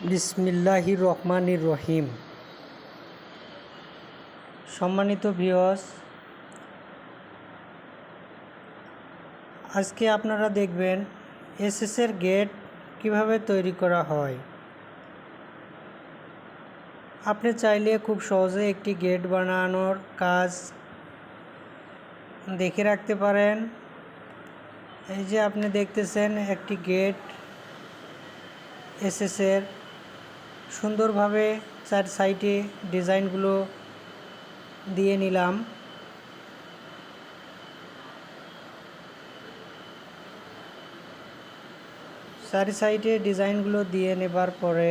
বিসমিল্লাহির রহমানির রহিম। সম্মানিত ভিউয়ার্স, আজকে আপনারা দেখবেন এসএসের গেট কিভাবে তৈরি করা হয়। আপনি চাইলে খুব সহজে একটি গেট বানানোর কাজ দেখে রাখতে পারেন। এই যে আপনি দেখতেছেন একটি গেট এসএসের সুন্দরভাবে চার সাইডে ডিজাইনগুলো দিয়ে নিলাম। চারি সাইডে ডিজাইনগুলো দিয়ে নেবার পরে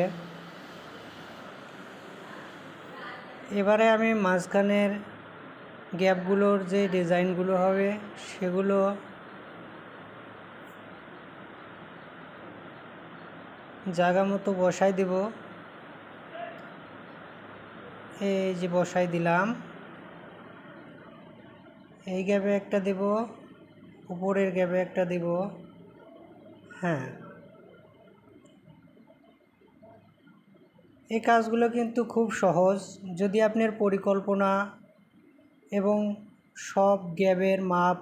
এবারে আমি মাঝখানের গ্যাপগুলোর যে ডিজাইনগুলো হবে সেগুলো জায়গা মতো বসাই দেব। এই যে বসাই দিলাম। এই গ্যাপে একটা দেব, উপরের গ্যাপে একটা দেব। হ্যাঁ, এই কাজগুলো কিন্তু খুব সহজ। যদি আপনার পরিকল্পনা এবং সব গ্যাপের মাপ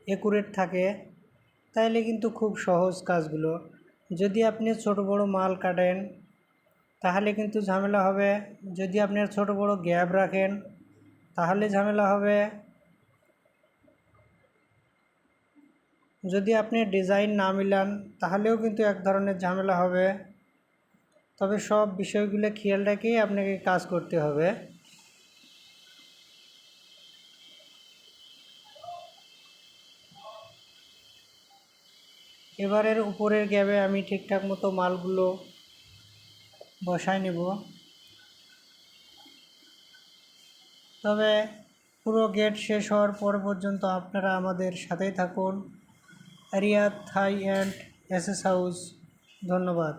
একুরেট থাকে তাহলে কিন্তু খুব সহজ কাজগুলো। যদি আপনি ছোট বড় মাল কাটেন তাহলে কিন্তু ঝামেলা হবে। যদি আপনার ছোট বড় গ্যাপ রাখেন তাহলে ঝামেলা হবে। যদি আপনি ডিজাইন না মিলান তাহলেও কিন্তু এক ধরনের ঝামেলা হবে। তবে সব বিষয়গুলো খেয়াল রেখেই আপনাকে কাজ করতে হবে। এবারের উপরের গ্যাপে আমি ঠিকঠাক মতো মালগুলো বসায় নেব। তবে পুরো গেট শেষ হওয়ার পর পর্যন্ত আপনারা আমাদের সাথেই থাকুন। রিয়াদ থাই অ্যান্ড এসএস হাউস। ধন্যবাদ।